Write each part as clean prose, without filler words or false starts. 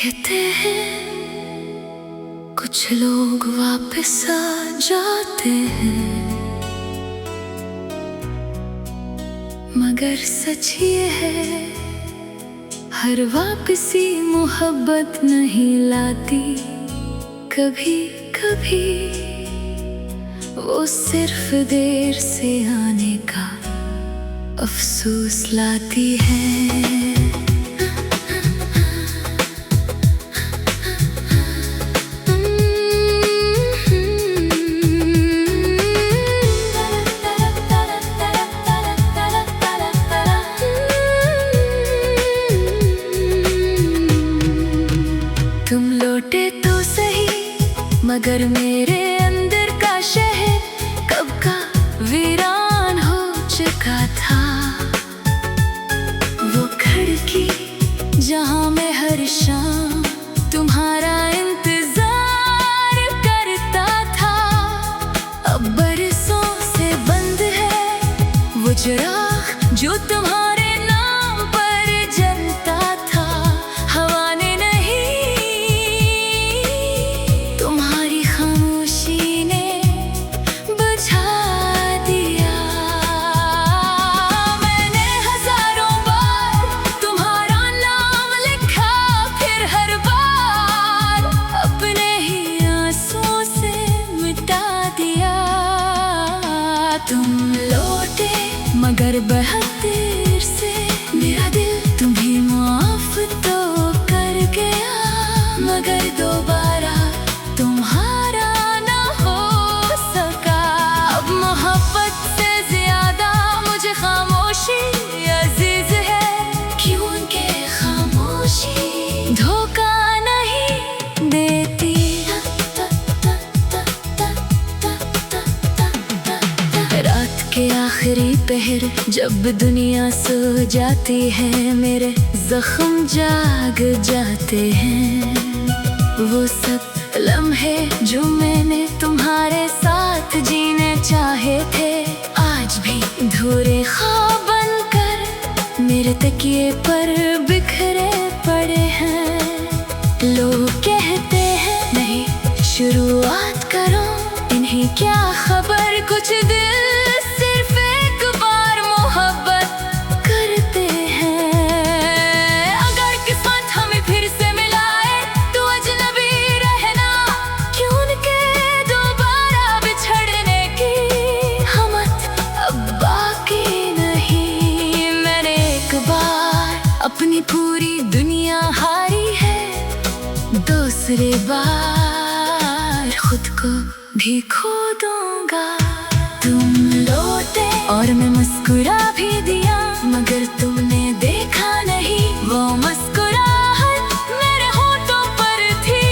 कहते हैं कुछ लोग वापस आ जाते हैं, मगर सच ये है हर वापसी मोहब्बत नहीं लाती। कभी कभी वो सिर्फ देर से आने का अफसोस लाती है। तुम लौटे तो सही, मगर मेरे अंदर का शहर कब का वीरान हो चुका था। वो खिड़की जहां मैं हर शाम तुम्हारा इंतजार करता था, अब बरसों से बंद है वो चिराग जो तुम्हारे नाम पर जलता था। हवा ने नहीं, तुम्हारी खामोशी ने बुझा दिया। मैंने हजारों बार तुम्हारा नाम लिखा, फिर हर बार अपने ही आंसुओं से मिटा दिया। तुम लौटे मगर बहुत देर से, मेरा दिल तुम्हें माफ तो कर गया, मगर दोबारा तुम्हारा ना हो सका। अब मोहब्बत से ज्यादा मुझे खामोशी अजीज है, क्योंकि खामोशी धोखा नहीं देती। रात के आखिरी पहर जब दुनिया सो जाती है, मेरे जख्म जाग जाते हैं। वो सब लम्हे जो मैंने तुम्हारे साथ जीने चाहे थे, आज भी धूरे ख्वाब बनकर मेरे तकिए पर बिखरे पड़े हैं। लोग कहते हैं नहीं शुरुआत करो, इन्हें क्या खबर कुछ दिल सिर्फ एक बार मोहब्बत करते हैं। अगर किस्मत हमें फिर से मिलाए तो अजनबी रहना, क्योंकि दोबारा बिछड़ने की हिम्मत अब बाकी नहीं। मैंने एक बार अपनी पूरी दुनिया हारी है, दूसरी बार खुद को भी खो दूंगा। तुम लौटे और मैं मुस्कुरा भी दिया, मगर तुमने देखा नहीं वो मुस्कुराहट मेरे होठों पर थी,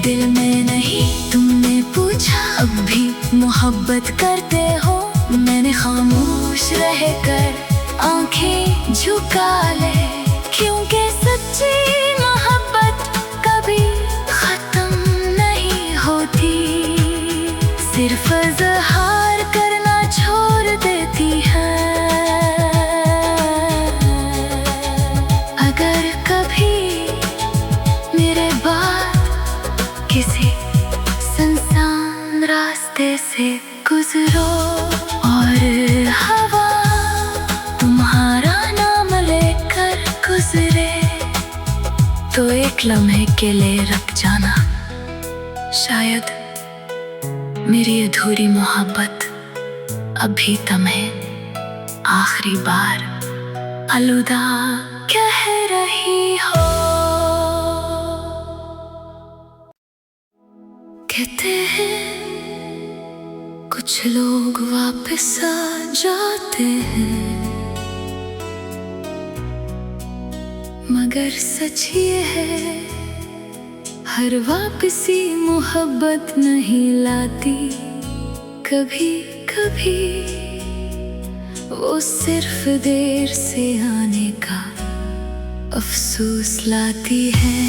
दिल में नहीं। तुमने पूछा अब भी मोहब्बत करते हो, मैंने खामोश रहकर आंखें झुका ले, क्योंकि सच्ची मोहब्बत कभी खत्म नहीं होती, सिर्फ इज़हार करना छोड़ देती है। अगर कभी मेरे बाद किसी सुनसान रास्ते से गुजरो और हवा तुम्हारा नाम लेकर गुजरे, तो एक लम्हे के लिए रुक जाना। शायद मेरी अधूरी मोहब्बत अभी तुम्हें आखिरी बार अलविदा कह रही हो। कहते हैं कुछ लोग वापस आ जाते हैं, मगर सच ये है हर वापसी मोहब्बत नहीं लाती। कभी कभी वो सिर्फ देर से आने का अफसोस लाती है।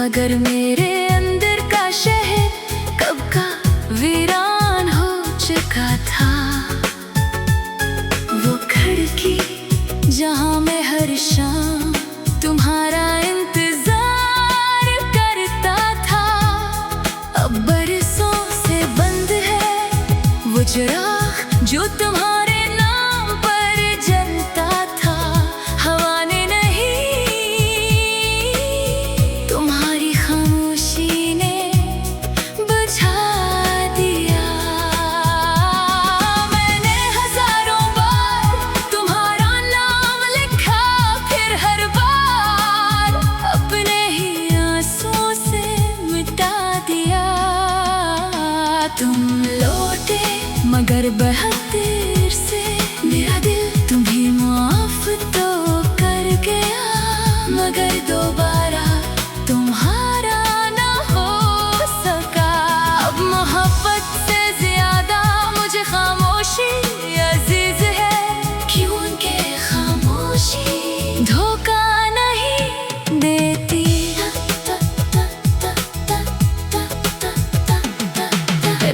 मगर मेरे अंदर का शहर कब का वीरान हो चुका था। वो खिड़की जहाँ मैं हर शाम तुम्हारा इंतजार करता था, अब बरसों से बंद है वो चिराग जो तुम्हारे नाम पर जलता था। हवा ने नहीं, तुम्हारी खामोशी ने बुझा दिया। मैंने हजारों बार तुम्हारा नाम लिखा, फिर हर बार अपने ही आंसुओं से मिटा दिया। तुम लौटे मगर बहुत देर से, मेरा दिल तुम्हें माफ तो कर गया, मगर दोबारा तुम्हारा ना हो सका। अब मोहब्बत से ज्यादा मुझे खामोशी अजीज है, क्यों उनके खामोशी धोखा नहीं देती।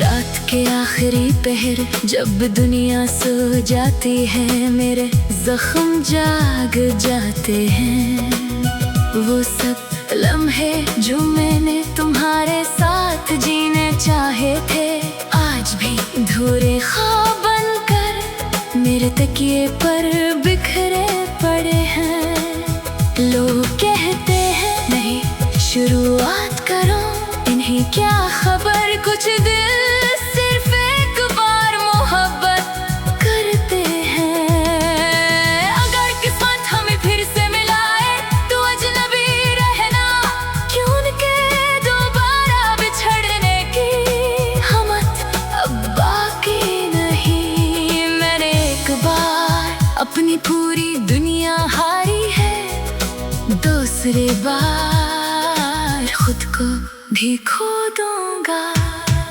रात के आखिरी पहर जब दुनिया सो जाती है, मेरे जख्म जाग जाते हैं। वो सब लम्हे जो मैंने तुम्हारे साथ जीने चाहे थे, आज भी धूरे ख्वाब बनकर मेरे तकिए पर बिखरे पड़े हैं। लोग कहते हैं नहीं शुरुआत करो, इन्हें क्या खबर कुछ दिल सिर्फ एक बार मोहब्बत करते हैं। अगर किस्मत हमें फिर से मिलाए तो अजनबी रहना, क्यों उनके दोबारा बिछड़ने की हिम्मत अब बाकी नहीं। मैंने एक बार अपनी पूरी दुनिया हारी है, दूसरी बार खुद को भी खो दूंगा।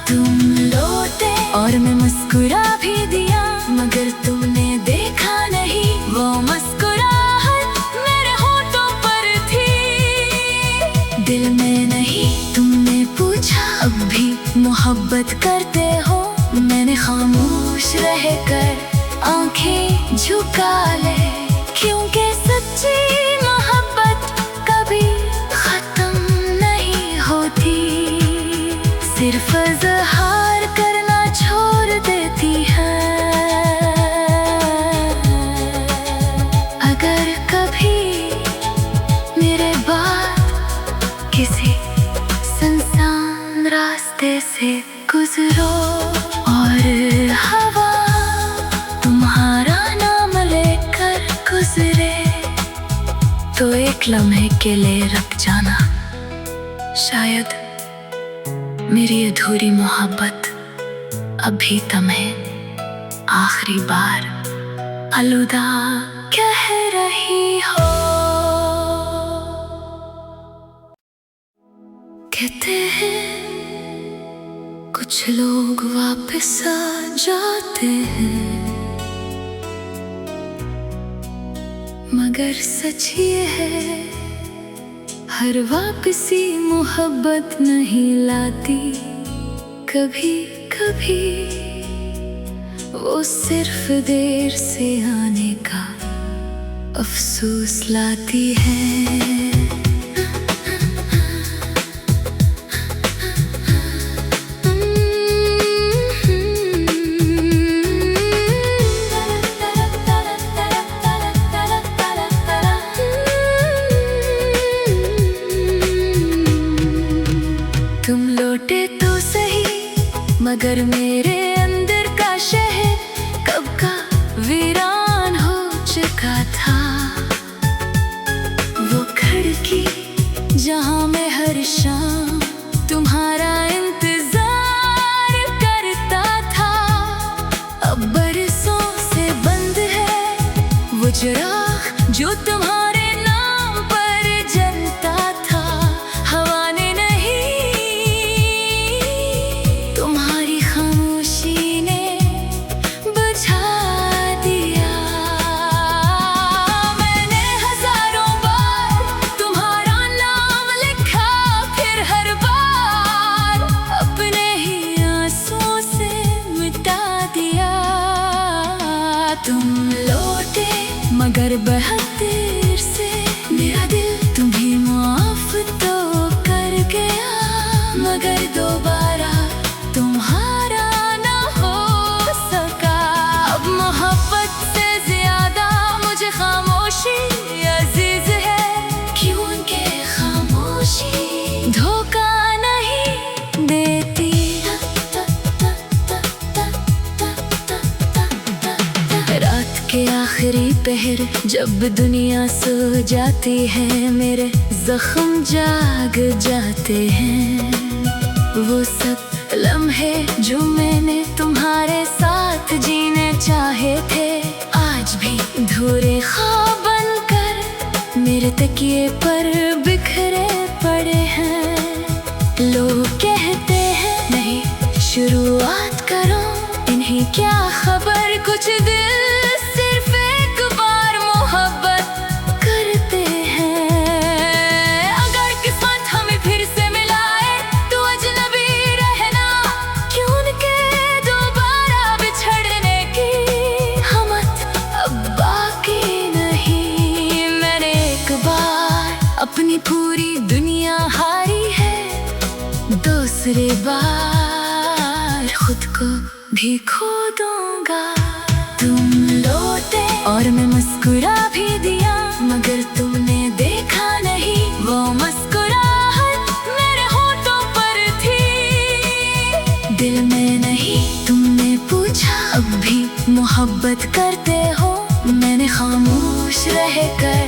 तुम लौटे और मैं मुस्कुरा भी दिया, मगर तुमने देखा नहीं वो मुस्कुराहट मेरे होठों पर थी, दिल में नहीं। तुमने पूछा अब भी मोहब्बत करते हो, मैंने खामोश रहकर आंखें झुका ले, क्योंकि सच्ची मोहब्बत कभी खत्म नहीं होती, सिर्फ इज़हार करना छोड़ देती है। अगर कभी मेरे बाद किसी सुनसान रास्ते से गुजरो और हवा तुम्हारा नाम लेकर गुजरे, तो एक लम्हे के लिए रुक जाना। शायद मेरी अधूरी मोहब्बत अभी तुम्हें आखिरी बार अलविदा कह रही हो। कहते हैं कुछ लोग वापस आ जाते हैं, मगर सच ये है हर वापसी मोहब्बत नहीं लाती। कभी कभी वो सिर्फ देर से आने का अफसोस लाती है। तुम लौटे तो सही, मगर मेरे अंदर का शहर कब का वीरान हो चुका था। वो खिड़की जहाँ मैं हर शाम तुम्हारा इंतजार करता था, अब बरसों से बंद है वो चिराग जो तुम्हारे नाम पर जलता था। हवा ने तुम्हारी खामोशी ने बुझा दिया। मैंने हजारों बार तुम्हारा नाम लिखा, तुम लौटे मगर बहुत देर से, मेरा दिल तुम्हें माफ तो कर गया, मगर दोबारा तुम्हारा ना हो सका। अब मोहब्बत से ज्यादा मुझे खामोशी अजीज है, क्यों के खामोशी धोखा नहीं देती। रात के आखिरी पहर जब दुनिया सो जाती है, मेरे जख्म जाग जाते हैं। वो सब लम्हे जो मैंने तुम्हारे साथ जीने चाहे थे, आज भी धूरे ख्वाब बनकर मेरे तकिए पर बिखरे पड़े हैं। लोग कहते हैं नहीं शुरुआत करो, इन्हें क्या खबर कुछ दिल सिर्फ एक बार मोहब्बत करते हैं। अगर किस्मत हमें फिर से मिलाए तो अजनबी रहना, क्यों के दोबारा बिछड़ने की हिम्मत अब बाकी नहीं। मैंने एक बार अपनी पूरी दुनिया हारी है, दूसरी बार खुद को भी खो दूंगा। तुम लौटे और मैं मुस्कुरा भी दिया, मगर तुमने देखा नहीं वो मुस्कुराहट मेरे होठों पर थी। दिल में नहीं तुमने पूछा अब भी मोहब्बत करते हो, मैंने खामोश रहकर